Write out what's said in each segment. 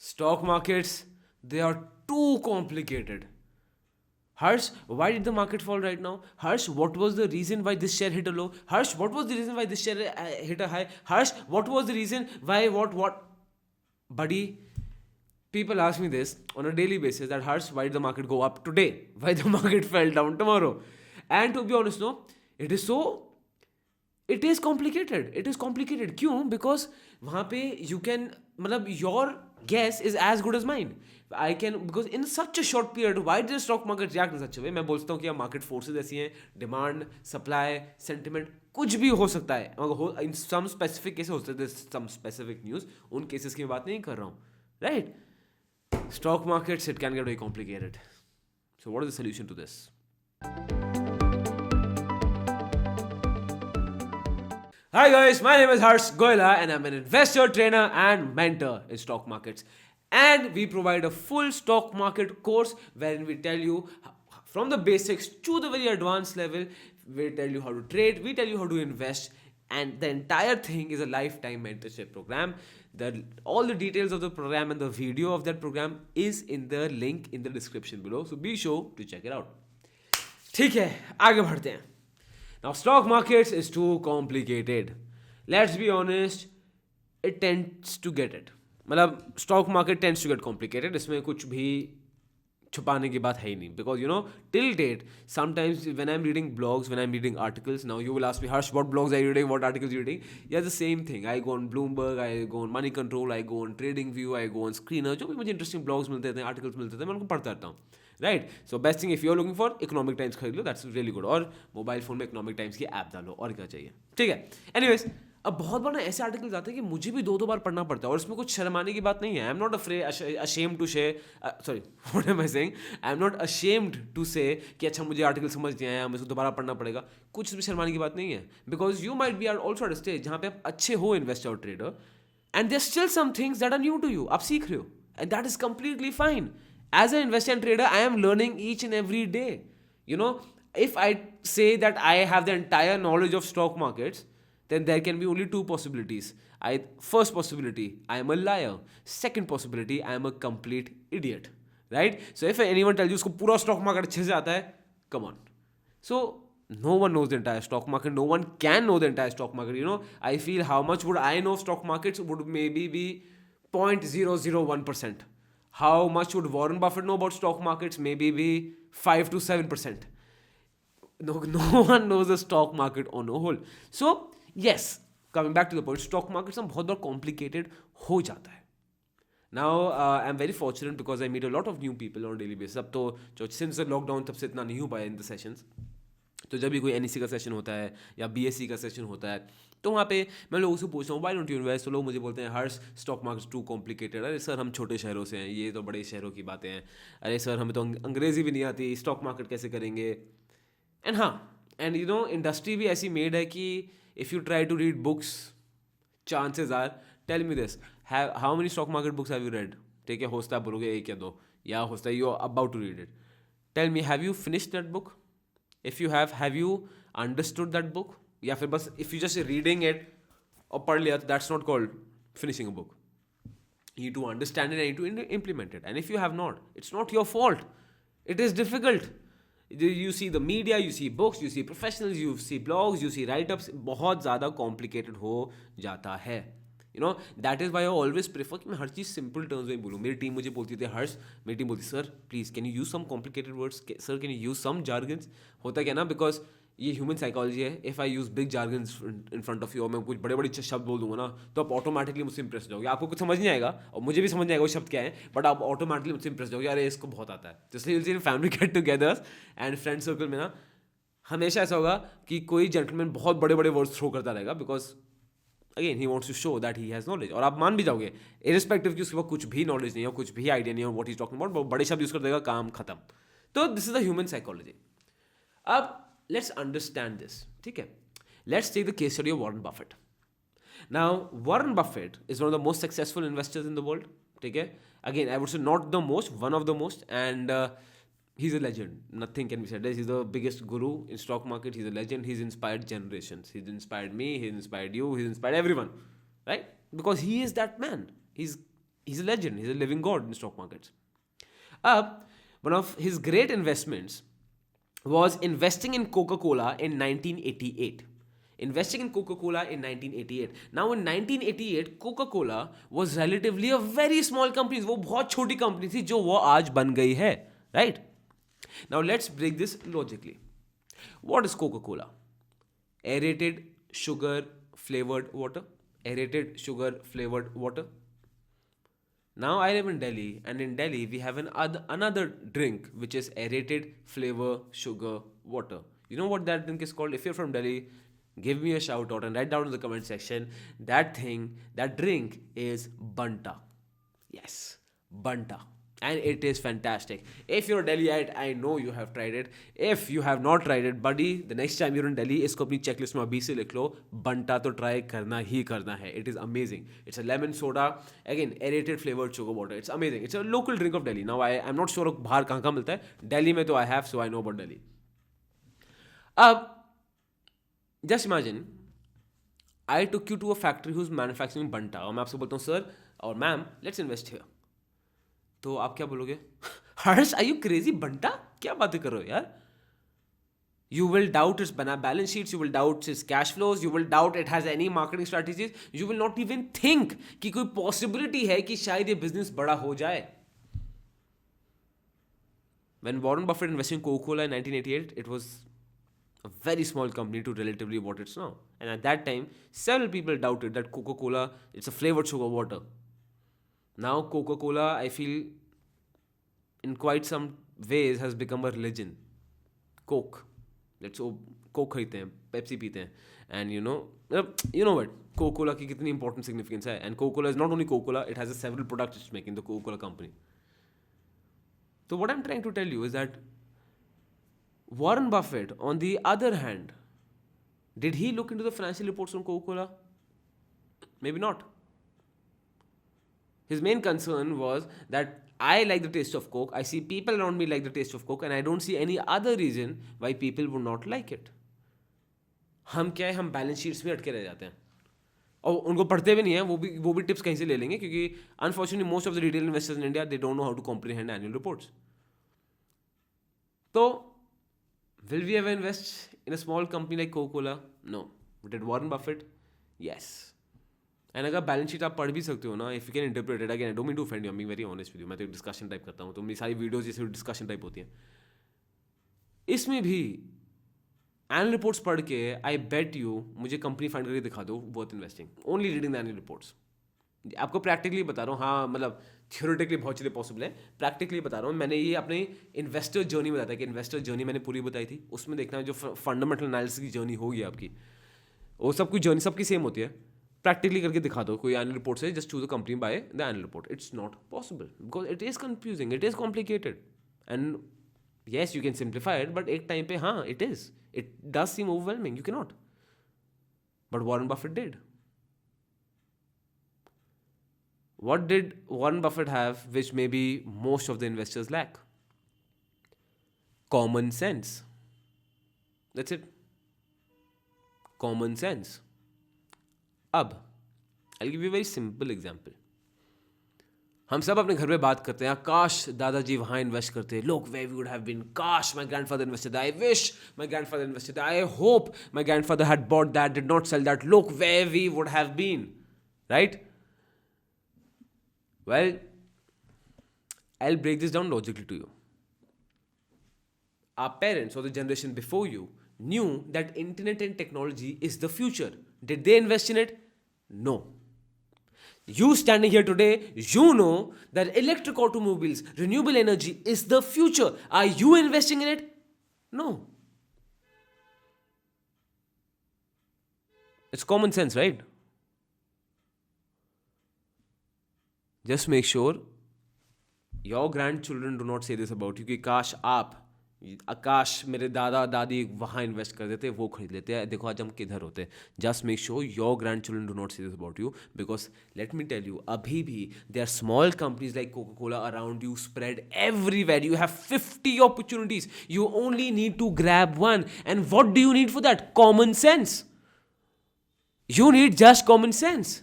Stock markets, they are too complicated. Harsh, why did the market fall right now? Harsh, what was the reason why this share hit a low? Harsh, what was the reason why this share hit a high? Harsh, what was the reason why what? Buddy, people ask me this on a daily basis that Harsh, why did the market go up today? Why the market fell down tomorrow? And to be honest, no, it is so it is complicated. It is complicated क्यों? Because वहाँ पे you can मतलब your guess is as good as mine. I can, because in such a short period, why did the stock market react in such a way? मैं बोलता हूँ कि market forces ऐसी हैं, डिमांड, सप्लाई, सेंटिमेंट, कुछ भी हो सकता है. इन सम स्पेसिफिक केसेस हो सकते हैं, सम स्पेसिफिक न्यूज़, उन केसेस की बात नहीं कर रहा हूँ, right? Stock markets, it can get very complicated. So what is the solution to this? Hi guys, my name is Harsh Goyla and I'm an investor, trainer and mentor in stock markets. And we provide a full stock market course wherein we tell you from the basics to the very advanced level. We tell you how to trade, we tell you how to invest, and the entire thing is a lifetime mentorship program. All the details of the program and the video of that program is in the link in the description below. So be sure to check it out. ठीक है, आगे बढ़ते हैं. Now, stock markets is too complicated. Let's be honest, it tends to get it. मतलब stock market tends to get complicated. इसमें कुछ भी छुपाने की बात है ही नहीं. Because you know, till date, sometimes when I'm reading blogs, when I'm reading articles, now you will ask me, Harsh, what blogs are you reading? What articles are you reading? Yeah, the same thing. I go on Bloomberg, I go on Money Control, I go on TradingView, I go on Screener. जो भी मुझे interesting blogs मिलते थे, articles मिलते थे, मैं उनको पढ़ता रहता हूँ. Right. So best thing if you are looking for Economic Times खरीद लो, दैट्स रियली गुड. और मोबाइल फोन में इकोनॉमिक टाइम्स की ऐप डालो, और क्या चाहिए. ठीक है. एनीवेज, अब बहुत बार ना ऐसे आर्टिकल्स आते हैं कि मुझे भी दो दो बार पढ़ना पड़ता है, और इसमें कुछ शर्माने की बात नहीं है. I am not ashamed to share, sorry, what am I saying, I am not ashamed to say कि अच्छा मुझे आर्टिकल समझ नहीं आया, मुझे दोबारा पढ़ना पड़ेगा. कुछ भी शर्माने की बात नहीं है. Because you might be are also at a stage जहाँ पे आप अच्छे हो इन्वेस्टर और trader, and there still some things that are new to you. आप सीख रहे हो, and that is completely fine. As an investor and trader, I am learning each and every day. You know, if I say that I have the entire knowledge of stock markets, then there can be only two possibilities. First possibility, I am a liar. Second possibility, I am a complete idiot. Right? So if anyone tells you usko pura stock market अच्छे से आता है, come on. So no one knows the entire stock market. No one can know the entire stock market. You know, I feel how much would I know stock markets would maybe be 0.001%. How much would Warren Buffett know about stock markets? Maybe be 5 to 7%. No one knows the stock market on a whole. So, yes, coming back to the point, stock markets are बहुत complicated हो जाता है. Now, I'm very fortunate because I meet a lot of new people on a daily basis. अब तो जो since the lockdown तब से इतना नहीं हो पाया in the sessions. तो जब भी कोई NEC का सेशन होता है या BSc का सेशन होता है, तो वहाँ पे मैं लोगों से पूछता हूँ व्हाई डोंट यू इन्वेस्ट. तो लोग मुझे बोलते हैं हर्ष, स्टॉक मार्केट टू कॉम्प्लिकेटेड. अरे सर, हम छोटे शहरों से हैं, ये तो बड़े शहरों की बातें हैं. अरे सर, हमें तो अंग्रेज़ी भी नहीं आती, स्टॉक मार्केट कैसे करेंगे. एंड हाँ, एंड यू नो, इंडस्ट्री भी ऐसी मेड है कि if you try to read books, chances are, tell me this, how many stock market books have you read? ठीक है, होता है बोलोगे एक या दो, या होता है you are about to read it. Tell me, have you finished that book? If you have you understood that book? या फिर बस if you just reading it और पढ़ लिया, तो that's not called finishing a book. You need to understand it and you need to implement it. And if you have not, it's not your fault. It is difficult. You see the media, you see books, you see professionals, you see blogs, you see write-ups. बहुत ज़्यादा complicated हो जाता है. You know, that is why I always prefer कि मैं हर चीज़ simple terms में बोलूँ. मेरी टीम मुझे बोलती थी, हर्ष, मेरी टीम बोलती, sir please can you use some complicated words, sir can you use some jargons. होता क्या ना, बिकॉज ये ह्यूमन साइकोलॉजी है. If I use big jargons in front of you, और मैं कुछ बड़े बड़े शब्द बोल दूंगा ना, तो आप ऑटोमेटिकली मुझसे इंप्रेस हो जाओगे. आपको कुछ समझ नहीं आएगा और मुझे भी समझ नहीं आएगा वो शब्द क्या है, बट आप ऑटोमेटिकली मुझसे इंप्रेस हो जाओगे, अरे इसको बहुत आता है. तो इसलिए family get togethers and friend circle में ना हमेशा ऐसा होगा कि कोई जेंटलमैन बहुत बड़े बड़े वर्ड्स थ्रो करता रहेगा, because again he wants to show that he has knowledge. और आप मान भी जाओगे इरिस्पेक्टिव कि उसके पास कुछ भी नॉलेज नहीं हो, कुछ भी आइडिया नहीं हो व्हाट इज टॉकिंग अबाउट, बड़े शब्द यूज़ कर देगा, काम खत्म. तो this is the human psychology. अब let's understand this. ठीक है, let's take the case study of Warren Buffett. Now, Warren Buffett is one of the most successful investors in the world. ठीक है, again, I would say not the most, one of the most, and he's a legend. Nothing can be said. He's the biggest guru in stock market. He's a legend. He's inspired generations. He's inspired me. He's inspired you. He's inspired everyone, right? Because he is that man. He's He's a legend. He's a living god in stock markets. One of his great investments was investing in Coca-Cola in 1988. Investing in Coca-Cola in 1988. Now in 1988, Coca-Cola was relatively a very small company. वो बहुत छोटी company थी जो वो आज बन गई है, right? Now let's break this logically. What is Coca-Cola? Aerated sugar flavored water. Aerated sugar flavored water. Now I live in Delhi, and in Delhi we have another drink which is aerated flavor sugar water. You know what that drink is called? If you're from Delhi, give me a shout out and write down in the comment section. That drink is Banta. Yes, Banta. And it is fantastic. If you're a Delhiite, I know you have tried it. If you have not tried it, buddy, the next time you're in Delhi, इसको अपनी checklist में अभी से लिख लो. Banta तो try करना ही करना है. It is amazing. It's a lemon soda. Again, aerated flavored sugar water. It's amazing. It's a local drink of Delhi. Now I'm not sure बाहर कहाँ मिलता है. Delhi में तो I have, so I know about Delhi. अब just imagine, I took you to a factory who's manufacturing Banta और मैं आपसे बोलता हूँ sir और ma'am, let's invest here. तो आप क्या बोलोगे? हर्ष, आर यू क्रेजी? बंटा? क्या बातें कर रहे हो यार? You will doubt its balance sheets, you will doubt its cash flows, you will doubt it has any marketing strategies, you will not even think कि कोई possibility है कि शायद ये business बड़ा हो जाए. When Warren Buffett invested in Coca-Cola in 1988, it was a very small company to relatively what it's now. And at that time, several people doubted that Coca-Cola, it's a flavored sugar water. Now Coca-Cola, I feel, in quite some ways has become a religion. Coke. Let's go. Coke खरीदते हैं, Pepsi पीते हैं, and you know what? Coca-Cola की कितनी important significance है, and Coca-Cola is not only Coca-Cola, it has several products it's making, the Coca-Cola company. So what I'm trying to tell you is that Warren Buffett, on the other hand, did he look into the financial reports on Coca-Cola? Maybe not. His main concern was that I like the taste of Coke, I see people around me like the taste of Coke, and I don't see any other reason why people would not like it. हम क्या है, हम balance sheets में अटके रह जाते हैं और उनको पढ़ते भी नहीं हैं. वो भी टिप्स कहीं से ले लेंगे क्योंकि unfortunately most of the retail investors in India they don't know how to comprehend annual reports. तो will we ever invest in a small company like Coca-Cola? No. Did Warren Buffett? Yes. And अगर balance sheet आप पढ़ भी सकते हो ना, if you can interpret it, again I don't mean to offend you, I am being very honest with you. मैं तो discussion type करता हूँ, तो मेरी सारी वीडियोज जैसे डिस्कशन टाइप होती हैं. इसमें भी एनुअल रिपोर्ट्स पढ़ के आई बेट यू मुझे कंपनी फाइंड करके दिखा दो worth investing, only reading the annual reports. आपको प्रैक्टिकली बता रहा हूँ, हाँ मतलब थियोरेटिकली बहुत चीज़ें पॉसिबल है, प्रैक्टिकली बता रहा हूँ. मैंने ये अपने इन्वेस्टर जर्नी बताया था कि इन्वेस्टर जर्नी मैंने पूरी बताई थी, उसमें देखना जो फंडामेंटल एनालिसिस की जर्नी होगी आपकी, वो सब कुछ जर्नी सबकी सेम होती है. प्रैक्टिकली करके दिखा दो कोई एनुअल रिपोर्ट से, just choose a company by the annual report. It's not possible because it is confusing, it is complicated, and yes you can simplify it, but एक टाइम पे हाँ it does seem overwhelming, you can not. But Warren Buffett did. What did Warren Buffett have which maybe most of the investors lack? Common sense. That's it. Common sense. अब I'll give you a very simple example. हम सब अपने घर में बात करते हैं, काश दादाजी वहाँ इन्वेस्ट करते, look where we would have been, काश my grandfather invested, I wish my grandfather invested, I hope my grandfather had bought that, did not sell that, look where we would have been, right? Well, I'll break this down logically to you. Our parents or the generation before you knew that internet and technology is the future. Did they invest in it? No. You standing here today, you know that electric automobiles, renewable energy is the future. Are you investing in it? No. It's common sense, right? Just make sure your grandchildren do not say this about you कि काश मेरे दादा दादी वहाँ invest कर देते, वो खरीद लेते हैं, देखो आज हम किधर होते. Just make sure your grand children do not say this about you, because let me tell you, अभी भी there are small companies like Coca Cola around you, spread everywhere. You have 50 opportunities, you only need to grab one. And what do you need for that? Common sense. You need just common sense.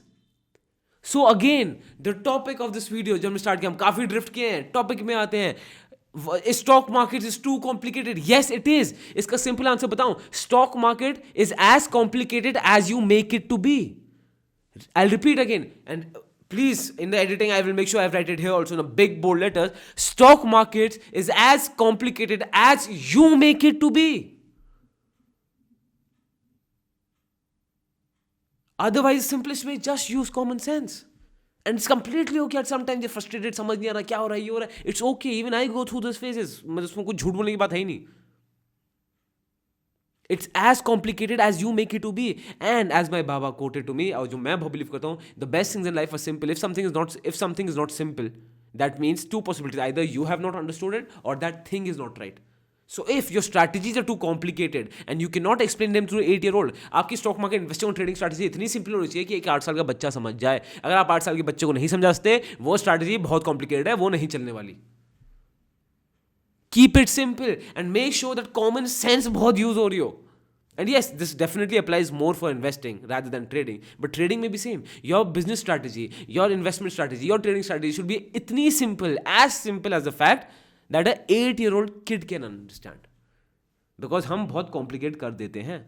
So again the topic of this video, जब हमने start किया हम काफी drift किए हैं, topic में आते हैं। Stock market is too complicated, yes it is. इसका सिंपल आंसर बताऊं, stock market is as complicated as you make it to be. I'll repeat again, and please, in the editing, I will make sure I've write it here also in a big bold letters. Stock market is as complicated as you make it to be. Otherwise, simplest way, just use common sense. And it's completely okay. At sometimes you're frustrated, समझ नहीं आ रहा क्या हो रहा है, ये हो रहा है. It's okay. Even I go through those phases. मतलब उसमें कुछ झूठ बोलने की बात है ही नहीं. It's as complicated as you make it to be. And as my Baba quoted to me, और जो मैं बहुत believe करता हूँ, the best things in life are simple. If something is not simple, that means two possibilities. Either you have not understood it or that thing is not right. So if your strategies are too complicated and you cannot explain them to an 8-year-old, आपकी stock market investing और trading strategy इतनी simple होनी चाहिए कि एक 8 साल का बच्चा समझ जाए। अगर आप 8 साल के बच्चे को नहीं समझा सकते, वो स्ट्रैटेजी बहुत कॉम्प्लिकेटेड है, वो नहीं चलने वाली। Keep it simple and make sure that common sense बहुत यूज हो रही हो। And yes, this definitely applies more for investing rather than trading. But trading may be same. Your business strategy, your investment strategy, your trading strategy should be itni simple as the fact that an 8-year-old kid can understand. Because हम बहुत complicate कर देते हैं.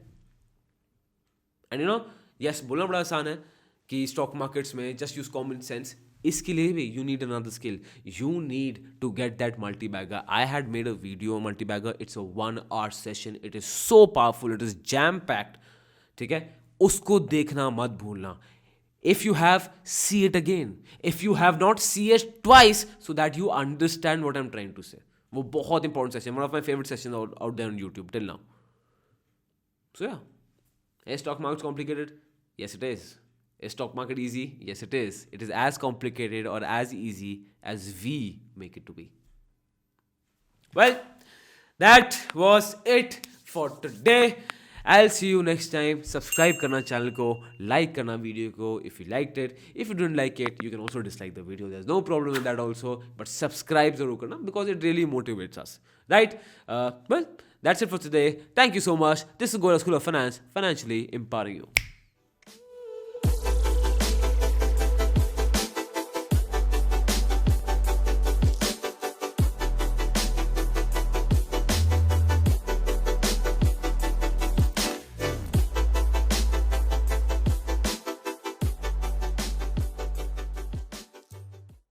And you know, yes, बोलना बड़ा आसान है कि stock markets में just use common sense. इसके लिए भी you need another skill. You need to get that multi-bagger. I had made a video on multi-bagger. It's a 1-hour session. It is so powerful. It is jam-packed. ठीक है, उसको देखना मत भूलना. If you have, see it again. If you have not, see it twice so that you understand what I'm trying to say. वो बहुत important session. One of my favorite sessions out there on YouTube till now. So yeah, is stock market complicated? Yes, it is. Is stock market easy? Yes, it is. It is as complicated or as easy as we make it to be. Well, that was it for today. I'll see you next time. Subscribe करना channel को, like करना video को if you liked it. If you didn't like it, you can also dislike the video. There's no problem with that also. But subscribe जरूर करना because it really motivates us. Right? Well, that's it for today. Thank you so much. This is Gola School of Finance, financially empowering you.